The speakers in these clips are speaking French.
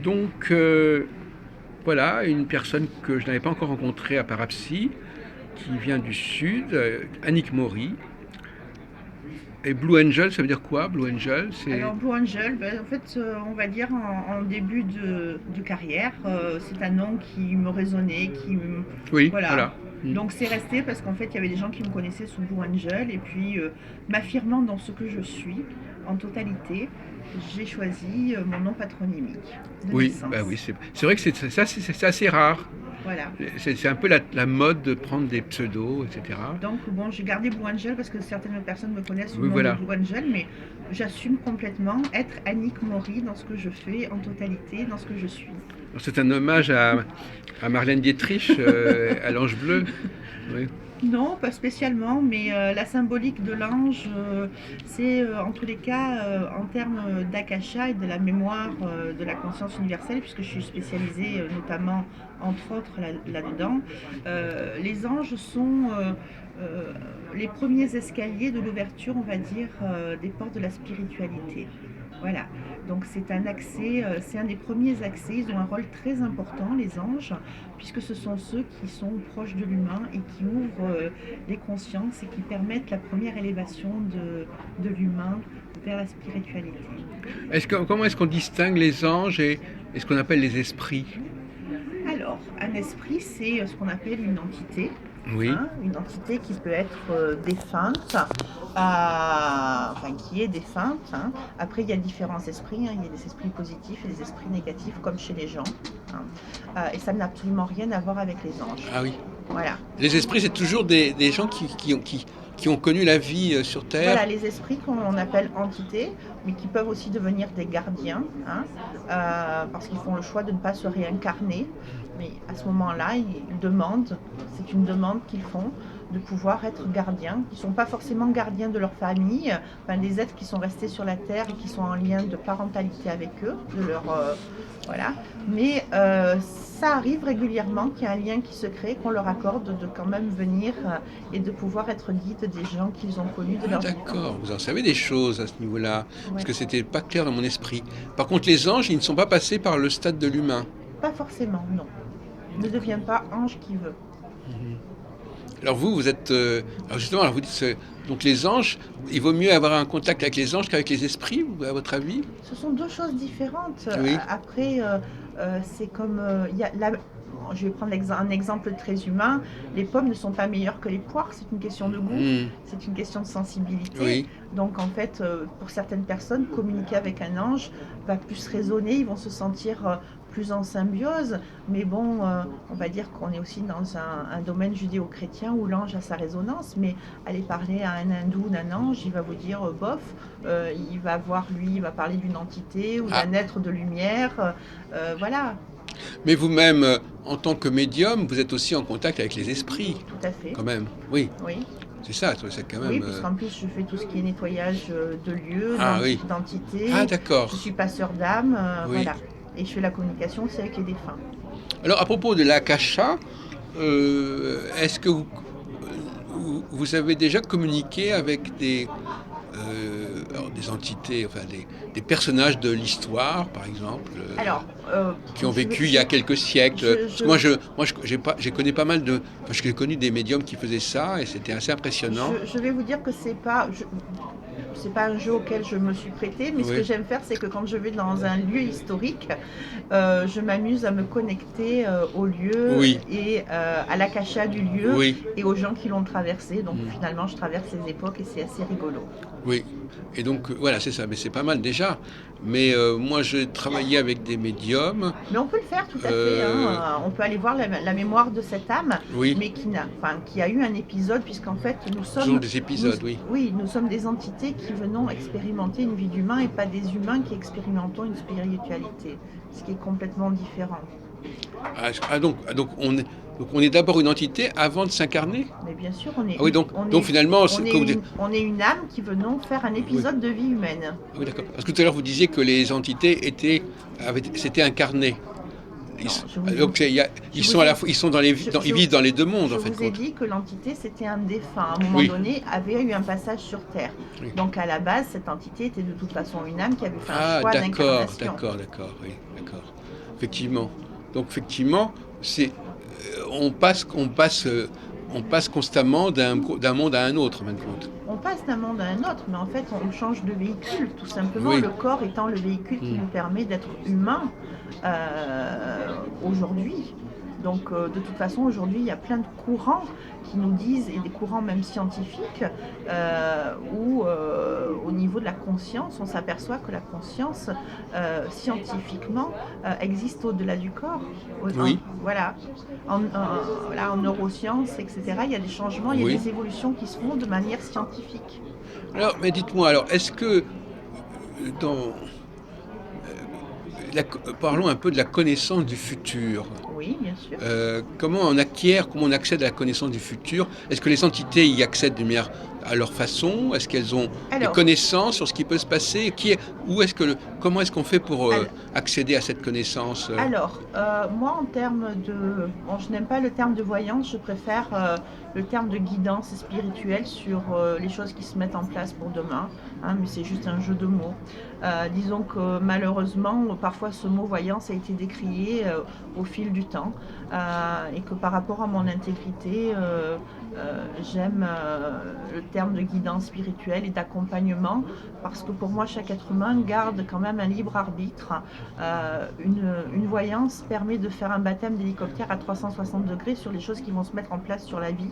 Donc, voilà, une personne que je n'avais pas encore rencontrée à Parapsy, qui vient du Sud, Annick Maury. Et Blue Angel, ça veut dire quoi, Blue Angel? Alors Blue Angel, ben, en fait, on va dire en début de carrière, c'est un nom qui me résonnait, Oui, voilà. voilà. Mm. Donc c'est resté parce qu'en fait, il y avait des gens qui me connaissaient sous Blue Angel et puis m'affirmant dans ce que je suis en totalité, j'ai choisi mon nom patronymique de Oui, bah naissance. oui, c'est vrai que c'est assez rare. Voilà. C'est un peu la mode de prendre des pseudos, etc. Donc bon, j'ai gardé Blue Angel parce que certaines personnes me connaissent sous Oui, le nom de voilà. Blue Angel, mais j'assume complètement être Annick Maury dans ce que je fais en totalité, dans ce que je suis. C'est un hommage à Marlène Dietrich, à l'Ange Bleu. Oui. Non, pas spécialement, mais la symbolique de l'ange, c'est en tous les cas en termes d'akasha et de la mémoire de la conscience universelle, puisque je suis spécialisée notamment, entre autres, là-dedans. Les anges sont euh, les premiers escaliers de l'ouverture, on va dire, des portes de la spiritualité. Voilà, donc c'est un accès, c'est un des premiers accès, ils ont un rôle très important, les anges, puisque ce sont ceux qui sont proches de l'humain et qui ouvrent les consciences et qui permettent la première élévation de l'humain vers la spiritualité. Comment est-ce qu'on distingue les anges et ce qu'on appelle les esprits? Alors, un esprit, c'est ce qu'on appelle une entité, Oui. hein, une entité qui peut être défunte, enfin qui est défunte. Hein. Après, il y a différents esprits, hein. Il y a des esprits positifs et des esprits négatifs, comme chez les gens. Hein. Et ça n'a absolument rien à voir avec les anges. Ah oui. Voilà. Les esprits, c'est toujours des gens qui ont connu la vie sur Terre. Voilà, les esprits qu'on appelle entités, mais qui peuvent aussi devenir des gardiens, hein, parce qu'ils font le choix de ne pas se réincarner. Mais à ce moment-là, ils demandent, c'est une demande qu'ils font, de pouvoir être gardiens. Ils ne sont pas forcément gardiens de leur famille, enfin, des êtres qui sont restés sur la Terre et qui sont en lien de parentalité avec eux, de leur, voilà. Mais ça arrive régulièrement qu'il y a un lien qui se crée, qu'on leur accorde de quand même venir et de pouvoir être guide des gens qu'ils ont connus de Ah leur vivant. d'accord, vous en savez des choses à ce niveau-là, parce Ouais. que c'était pas clair dans mon esprit. Par contre, les anges, ils ne sont pas passés par le stade de l'humain. Pas forcément, non. Ne devient pas ange qui veut. Alors vous êtes... alors justement, alors vous dites... donc les anges, il vaut mieux avoir un contact avec les anges qu'avec les esprits, à votre avis? Ce sont deux choses différentes. Oui. Après, c'est comme... je vais prendre un exemple très humain. Les pommes ne sont pas meilleures que les poires, c'est une question de goût, Hmm. c'est une question de sensibilité. Oui. Donc en fait, pour certaines personnes, communiquer avec un ange va plus résonner, ils vont se sentir plus en symbiose. Mais bon, on va dire qu'on est aussi dans un domaine judéo-chrétien où l'ange a sa résonance. Mais aller parler à un hindou d'un ange, il va vous dire bof, il va voir lui, il va parler d'une entité ou Ah, d'un être de lumière. Voilà, mais vous-même, en tant que médium, vous êtes aussi en contact avec les esprits, tout à fait. quand même. Oui, Oui. c'est ça, c'est quand Oui, même... puisqu'en plus je fais tout ce qui est nettoyage de lieux, Ah oui. Ah d'entités, je d'accord. suis passeur d'âme, Oui. voilà. Et je fais la communication aussi avec les défunts. Alors à propos de l'akasha, est-ce que vous avez déjà communiqué avec alors des entités, enfin des personnages de l'histoire, par exemple, Alors, qui ont je vais, vécu il y a quelques siècles? Parce que je, j'ai connu pas mal de, enfin, j'ai connu des médiums qui faisaient ça et c'était assez impressionnant. je vais vous dire que c'est pas un jeu auquel je me suis prêtée, mais ce que Oui, j'aime faire, c'est que quand je vais dans un lieu historique, je m'amuse à me connecter au lieu oui, et à l'akasha du lieu oui, et aux gens qui l'ont traversé. Donc mm, finalement, je traverse ces époques et c'est assez rigolo. oui. Et donc voilà, c'est ça. Mais c'est pas mal déjà. Mais moi, j'ai travaillé avec des médiums. Mais on peut le faire tout à fait. euh, Hein. On peut aller voir la mémoire de cette âme, oui, mais qui a eu un épisode, puisqu'en fait, ce sont des épisodes, oui. oui, nous sommes des entités qui venons expérimenter une vie d'humain et pas des humains qui expérimentons une spiritualité, ce qui est complètement différent. Donc on est d'abord une entité avant de s'incarner? Mais bien sûr, Ah oui, donc finalement, on est une âme qui venons faire un oui, épisode de vie humaine. oui, d'accord. Parce que tout à l'heure vous disiez que les entités s'étaient incarnées. Ils, Non, je vous donc ai, ils je sont vous à ai, la fois, ils sont dans les, ils vivent dans les deux mondes je en fait vous ai compte. dit que l'entité, c'était un défunt. À un moment Oui, donné, avait eu un passage sur Terre. oui. Donc à la base, cette entité était de toute façon une âme qui avait fait un Ah, choix d'accord, d'incarnation. d'accord, d'accord, oui, d'accord. Effectivement. Donc effectivement, c'est on passe constamment d'un monde à un autre, en fin de compte. On passe d'un monde à un autre, mais en fait, on change de véhicule, tout simplement. Oui. Le corps étant le véhicule qui Hmm. nous permet d'être humain aujourd'hui. Donc, de toute façon, aujourd'hui, il y a plein de courants qui nous disent, et des courants même scientifiques, où au niveau de la conscience, on s'aperçoit que la conscience, scientifiquement, existe au-delà du corps. Oui, Voilà. Voilà, en neurosciences, etc., il y a des changements, il y a oui. des évolutions qui se font de manière scientifique. Alors, mais dites-moi, alors, est-ce que dans parlons un peu de la connaissance du futur. Oui, bien sûr. Comment on accède à la connaissance du futur? Est-ce que les entités y accèdent d'une manière à leur façon? Est-ce qu'elles ont des Alors, connaissances sur ce qui peut se passer? Comment est-ce qu'on fait pour al- accéder à cette connaissance? moi, en termes de... Bon, je n'aime pas le terme de voyance, je préfère le terme de guidance spirituelle sur les choses qui se mettent en place pour demain, hein, mais c'est juste un jeu de mots. Disons que malheureusement, parfois ce mot voyance a été décrié au fil du temps, et que par rapport à mon intégrité, j'aime le terme de guidance spirituelle et d'accompagnement, parce que pour moi, chaque être humain garde quand même un libre arbitre. Une voyance permet de faire un baptême d'hélicoptère à 360 degrés sur les choses qui vont se mettre en place sur la vie.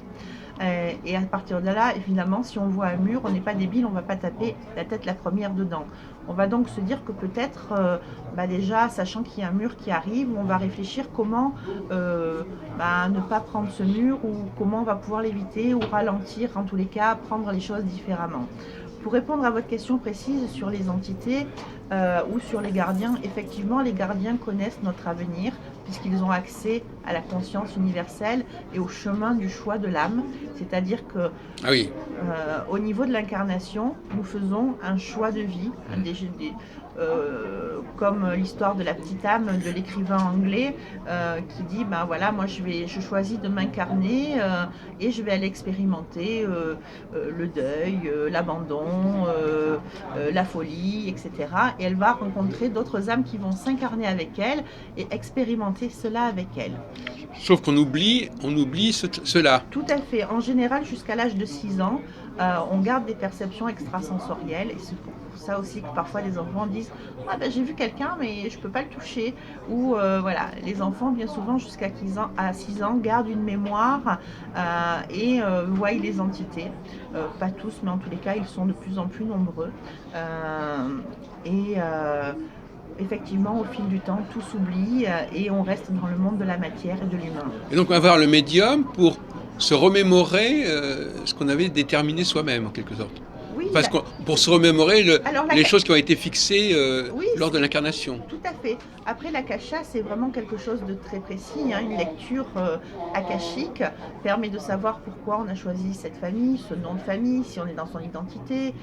Et à partir de là, évidemment, si on voit un mur, on n'est pas débile, on ne va pas taper la tête la première dedans. On va donc se dire que peut-être, déjà, sachant qu'il y a un mur qui arrive, on va réfléchir comment ne pas prendre ce mur, ou comment on va pouvoir l'éviter, ou ralentir, en tous les cas, prendre les choses différemment. Pour répondre à votre question précise sur les entités ou sur les gardiens, effectivement, les gardiens connaissent notre avenir puisqu'ils ont accès à la conscience universelle et au chemin du choix de l'âme. C'est-à-dire que Ah oui. au niveau de l'incarnation, nous faisons un choix de vie, comme l'histoire de la petite âme de l'écrivain anglais qui dit ben voilà, moi je choisis de m'incarner et je vais aller expérimenter le deuil, l'abandon, la folie, etc. Et elle va rencontrer d'autres âmes qui vont s'incarner avec elle et expérimenter cela avec elle. Sauf qu'on oublie, cela. Tout à fait. En général, jusqu'à l'âge de 6 ans, on garde des perceptions extrasensorielles. Et c'est pour ça aussi que parfois les enfants disent ah ben, j'ai vu quelqu'un mais je ne peux pas le toucher. Ou voilà, les enfants bien souvent jusqu'à 6 ans gardent une mémoire et voient les entités. Pas tous, mais en tous les cas, ils sont de plus en plus nombreux. Et effectivement, au fil du temps, tout s'oublie et on reste dans le monde de la matière et de l'humain. Et donc on va voir le médium pour se remémorer ce qu'on avait déterminé soi-même en quelque sorte. Oui, Enfin, pour se remémorer alors les choses qui ont été fixées oui, lors de l'incarnation. tout à fait. Après, l'akasha, c'est vraiment quelque chose de très précis. Hein. Une lecture akashique permet de savoir pourquoi on a choisi cette famille, ce nom de famille, si on est dans son identité,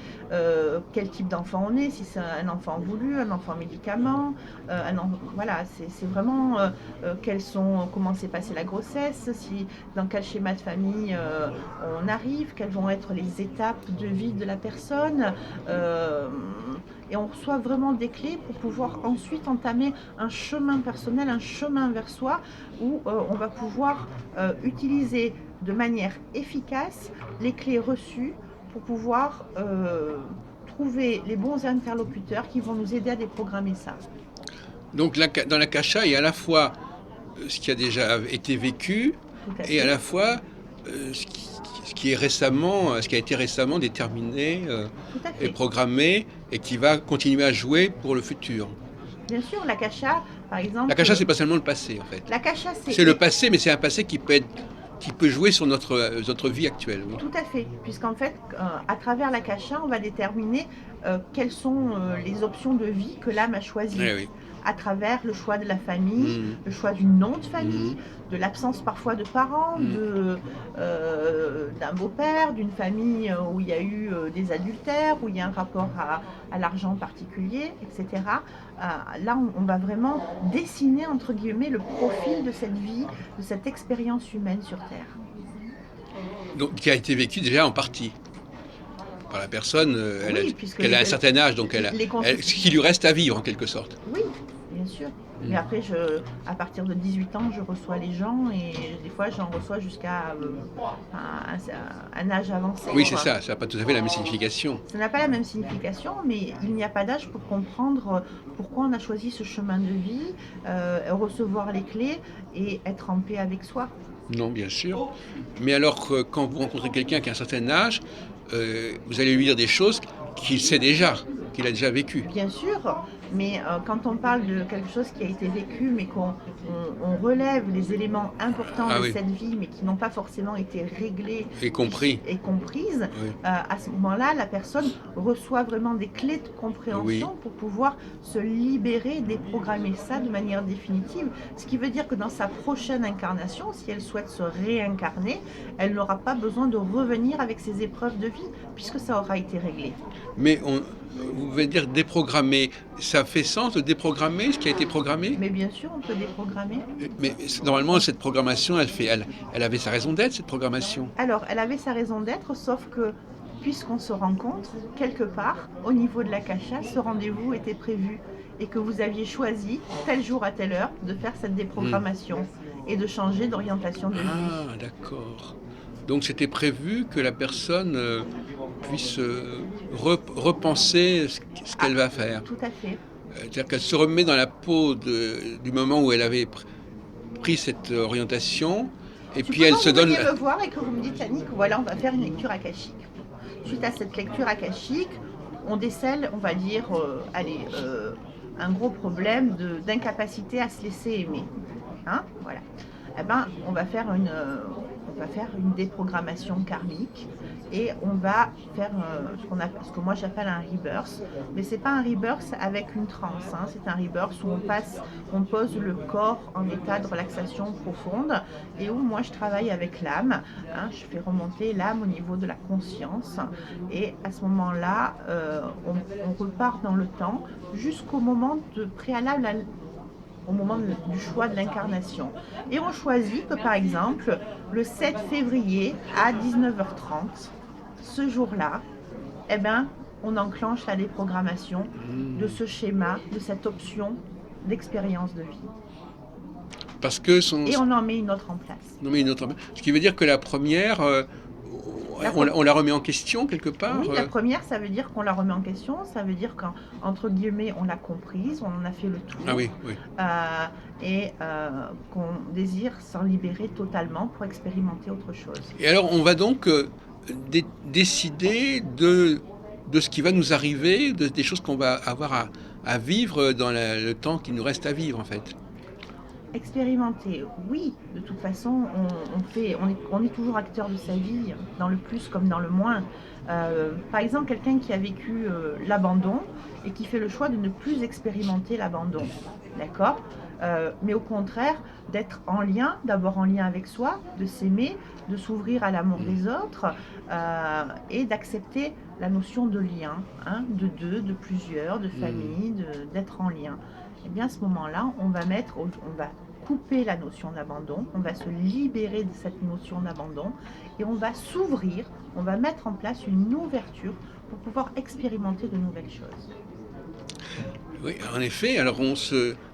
quel type d'enfant on est, si c'est un enfant voulu, un enfant médicament. Voilà, c'est vraiment comment s'est passée la grossesse, dans quel schéma de famille on arrive, quelles vont être les étapes de vie de la personne. Et on reçoit vraiment des clés pour pouvoir ensuite entamer un chemin personnel, un chemin vers soi, où on va pouvoir utiliser de manière efficace les clés reçues pour pouvoir trouver les bons interlocuteurs qui vont nous aider à déprogrammer ça. Donc dans l'akasha, il y a à la fois ce qui a déjà été vécu et à la fois ce qui a été récemment déterminé et programmé et qui va continuer à jouer pour le futur. Bien sûr, l'akasha, par exemple. L'akasha, c'est pas seulement le passé, en fait. L'akasha, c'est le passé, mais c'est un passé qui peut jouer sur notre vie actuelle. Oui. Tout à fait, puisqu'en fait, à travers l'akasha, on va déterminer quelles sont les options de vie que l'âme a choisies. Oui, oui. À travers le choix de la famille, le choix du nom de famille, de l'absence parfois de parents, d'un beau-père, d'une famille où il y a eu des adultères, où il y a un rapport à l'argent particulier, etc. là, on va vraiment dessiner, entre guillemets, le profil de cette vie, de cette expérience humaine sur Terre. Donc, qui a été vécu déjà en partie par la personne, Oui, puisque qu'elle a un certain âge, donc ce qui lui reste à vivre en quelque sorte. Oui, bien sûr. Mais après, à partir de 18 ans, je reçois les gens et des fois, j'en reçois jusqu'à un âge avancé. Oui, c'est ça, ça n'a pas tout à fait la même signification. Ça n'a pas la même signification, mais il n'y a pas d'âge pour comprendre pourquoi on a choisi ce chemin de vie, recevoir les clés et être en paix avec soi. Non, bien sûr. Mais alors, quand vous rencontrez quelqu'un qui a un certain âge, vous allez lui dire des choses qu'il sait déjà, qu'il a déjà vécues. Bien sûr, mais quand on parle de quelque chose qui a été vécu, mais qu'on relève les éléments importants de cette vie, mais qui n'ont pas forcément été réglés et comprises, à ce moment-là, la personne reçoit vraiment des clés de compréhension pour pouvoir se libérer, déprogrammer ça de manière définitive. Ce qui veut dire que dans sa prochaine incarnation, si elle souhaite se réincarner, elle n'aura pas besoin de revenir avec ses épreuves de vie, puisque ça aura été réglé. Mais vous voulez dire déprogrammer, ça fait sens de déprogrammer ce qui a été programmé? Mais bien sûr, on peut déprogrammer. Mais normalement, cette programmation, elle avait sa raison d'être, cette programmation. Alors, elle avait sa raison d'être, sauf que puisqu'on se rencontre, quelque part, au niveau de l'Akasha, ce rendez-vous était prévu et que vous aviez choisi, tel jour à telle heure, de faire cette déprogrammation et de changer d'orientation de vie. Ah, d'accord. Donc c'était prévu que la personne puisse repenser ce qu'elle va faire. Tout à fait. C'est-à-dire qu'elle se remet dans la peau du moment où elle avait pris cette orientation, et puis elle se donne... Vous venez me voir et que vous me dites, Yannick, voilà, on va faire une lecture akashique. Suite à cette lecture akashique, on décèle, on va dire, un gros problème d'incapacité à se laisser aimer. Hein, voilà. Eh ben, on va faire une déprogrammation karmique et on va faire ce que moi j'appelle un rebirth. Mais c'est pas un rebirth avec une transe, hein, c'est un rebirth où on pose le corps en état de relaxation profonde et où moi je travaille avec l'âme. Hein, je fais remonter l'âme au niveau de la conscience et à ce moment-là, on repart dans le temps jusqu'au moment préalable au moment du choix de l'incarnation. Et on choisit que par exemple, le 7 février à 19h30, ce jour-là, eh ben, on enclenche la déprogrammation de ce schéma, de cette option d'expérience de vie. Parce que Et on en met une autre en place. Ce qui veut dire que la première... on la remet en question quelque part? Oui, la première, ça veut dire qu'on la remet en question, ça veut dire qu'entre guillemets, on l'a comprise, on en a fait le tour. Ah oui, oui. Et qu'on désire s'en libérer totalement pour expérimenter autre chose. Et alors, on va donc décider de ce qui va nous arriver, des choses qu'on va avoir à vivre dans le temps qui nous reste à vivre, en fait. Expérimenter, oui, de toute façon, on est toujours acteur de sa vie, dans le plus comme dans le moins. Par exemple, quelqu'un qui a vécu l'abandon et qui fait le choix de ne plus expérimenter l'abandon, d'accord, mais au contraire, d'être en lien, d'abord en lien avec soi, de s'aimer, de s'ouvrir à l'amour des autres et d'accepter la notion de lien, hein, de deux, de plusieurs, de famille, d'être en lien. Et bien à ce moment-là, on va couper la notion d'abandon, on va se libérer de cette notion d'abandon et on va s'ouvrir, on va mettre en place une ouverture pour pouvoir expérimenter de nouvelles choses. Oui, en effet, alors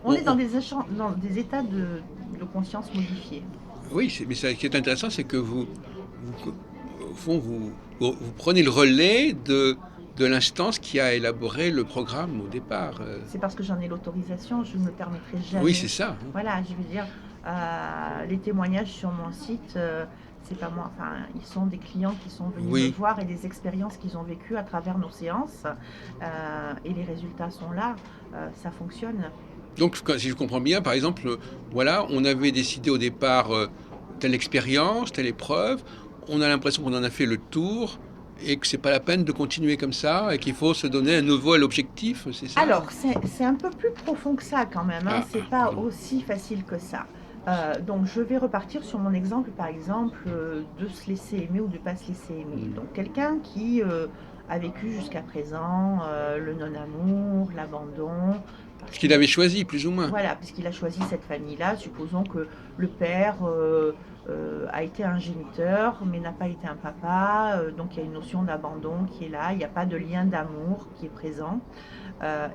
on est dans des états de conscience modifiés. Oui, mais ce qui est intéressant, c'est que vous prenez le relais de l'instance qui a élaboré le programme au départ. C'est parce que j'en ai l'autorisation, je ne me permettrai jamais. Oui, c'est ça. Voilà, je veux dire, les témoignages sur mon site, c'est pas moi, enfin, ils sont des clients qui sont venus me voir et des expériences qu'ils ont vécues à travers nos séances, et les résultats sont là, ça fonctionne. Donc, si je comprends bien, par exemple, voilà, on avait décidé au départ telle expérience, telle épreuve, on a l'impression qu'on en a fait le tour, et que c'est pas la peine de continuer comme ça et qu'il faut se donner un nouveau objectif, c'est ça? Alors, c'est un peu plus profond que ça quand même, hein. C'est pas aussi facile que ça. Donc je vais repartir sur mon exemple, par exemple, de se laisser aimer ou de ne pas se laisser aimer. Donc quelqu'un qui a vécu jusqu'à présent le non-amour, l'abandon, Ce qu'il avait choisi, plus ou moins. Voilà, puisqu'il a choisi cette famille-là. Supposons que le père a été un géniteur, mais n'a pas été un papa. Donc il y a une notion d'abandon qui est là. Il n'y a pas de lien d'amour qui est présent.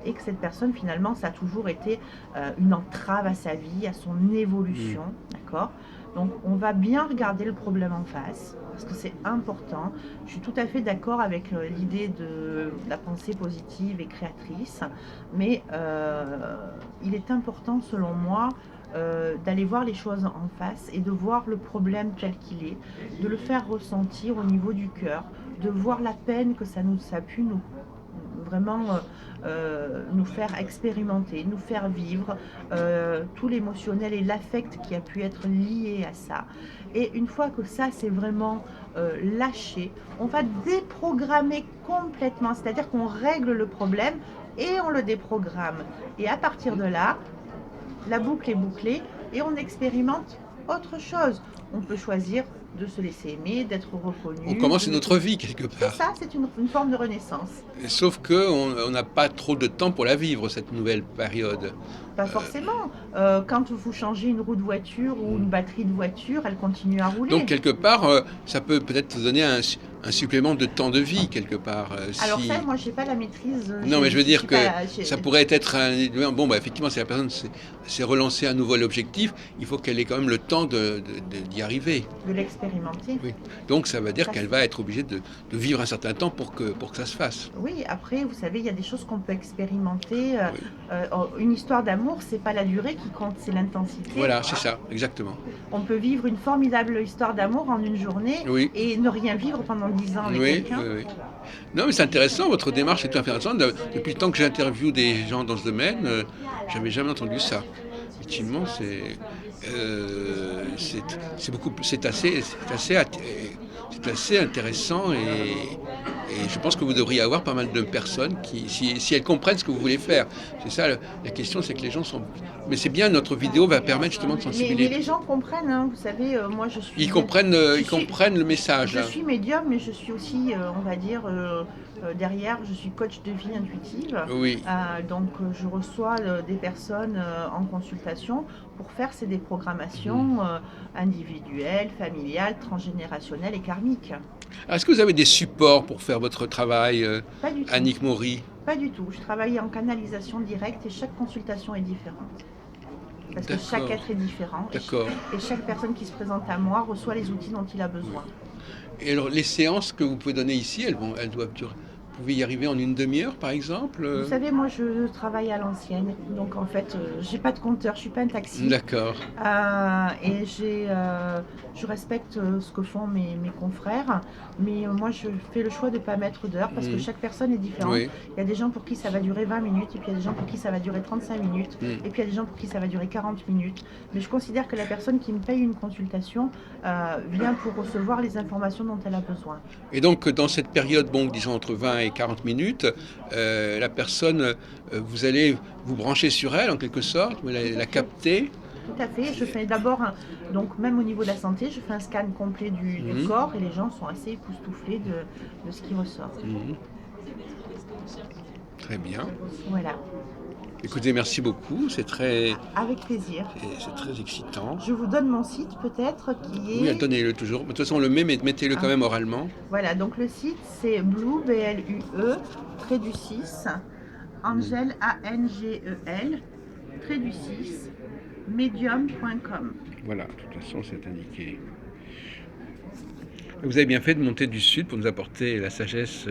Et que cette personne, finalement, ça a toujours été une entrave à sa vie, à son évolution. D'accord ? Donc on va bien regarder le problème en face, parce que c'est important. Je suis tout à fait d'accord avec l'idée de la pensée positive et créatrice, mais il est important, selon moi, d'aller voir les choses en face et de voir le problème tel qu'il est, de le faire ressentir au niveau du cœur, de voir la peine que ça a pu nous vraiment nous faire expérimenter, nous faire vivre tout l'émotionnel et l'affect qui a pu être lié à ça. Et une fois que ça c'est vraiment lâché, on va déprogrammer complètement, c'est-à-dire qu'on règle le problème et on le déprogramme. Et à partir de là, la boucle est bouclée et on expérimente autre chose. On peut choisir de se laisser aimer, d'être reconnu. On commence une autre vie, quelque C'est part. ça, c'est une forme de renaissance. Sauf qu'on n'a pas trop de temps pour la vivre, cette nouvelle période. Pas forcément. Quand vous changez une roue de voiture ou une batterie de voiture, elle continue à rouler. Donc, quelque part, ça peut peut-être donner un supplément de temps de vie, quelque part. Alors si... ça, moi, je n'ai pas la maîtrise. Non, mais je veux dire que ça pourrait être un... Bon, bah, effectivement, si la personne s'est relancée à nouveau l'objectif, il faut qu'elle ait quand même le temps d'y arriver. De l'expérimenter. Oui. Donc, ça veut dire qu'elle va être obligée de vivre un certain temps pour que ça se fasse. Oui, après, vous savez, il y a des choses qu'on peut expérimenter. Une histoire d'amour, c'est pas la durée qui compte, c'est l'intensité. Voilà, c'est ça, exactement. On peut vivre une formidable histoire d'amour en une journée et ne rien vivre pendant 10 ans avec quelqu'un. Oui. Non, mais c'est intéressant, votre démarche est intéressante. Depuis le temps que j'interviewe des gens dans ce domaine, j'avais jamais entendu ça. Effectivement, c'est assez intéressant et je pense que vous devriez avoir pas mal de personnes qui, si elles comprennent ce que vous voulez faire. C'est ça, la question, c'est que les gens sont... Mais c'est bien, notre vidéo va permettre justement de sensibiliser. Mais les gens comprennent, hein, vous savez, moi je suis... Ils comprennent le message. Je suis médium, mais je suis aussi, on va dire, derrière, je suis coach de vie intuitive. Oui. Donc je reçois des personnes en consultation pour faire ces déprogrammations individuelles, familiales, transgénérationnelles et karmiques. Est-ce que vous avez des supports pour faire votre travail, Pas du tout. Annick Maury? Pas du tout. Je travaille en canalisation directe et chaque consultation est différente. Parce que chaque être est différent. Et chaque personne qui se présente à moi reçoit les outils dont il a besoin. Et alors, les séances que vous pouvez donner ici, elles doivent durer... Vous pouvez y arriver en une demi-heure, par exemple? Vous savez, moi, je travaille à l'ancienne. Donc, en fait, j'ai pas de compteur, je suis pas un taxi. D'accord. Et je respecte ce que font mes confrères. Mais moi, je fais le choix de ne pas mettre d'heure parce que chaque personne est différente. Oui. Il y a des gens pour qui ça va durer 20 minutes, et puis il y a des gens pour qui ça va durer 35 minutes, et puis il y a des gens pour qui ça va durer 40 minutes. Mais je considère que la personne qui me paye une consultation vient pour recevoir les informations dont elle a besoin. Et donc, dans cette période, bon, disons entre 20 et 40 minutes, la personne, vous allez vous brancher sur elle, en quelque sorte, vous la capter. Tout à fait. Je fais d'abord, donc même au niveau de la santé, je fais un scan complet du corps et les gens sont assez époustouflés de ce qui ressort. Très bien. Voilà. Écoutez, merci beaucoup, c'est très... Avec plaisir. C'est très excitant. Je vous donne mon site peut-être qui est... Oui, donnez-le toujours. De toute façon, on le met, mais mettez-le quand même oralement. Voilà, donc le site c'est Blue, B-L-U-E, trait du 6, Angel, A-N-G-E-L, trait du 6, medium.com. Voilà, de toute façon, c'est indiqué. Vous avez bien fait de monter du sud pour nous apporter la sagesse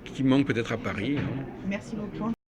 qui manque peut-être à Paris. Merci beaucoup.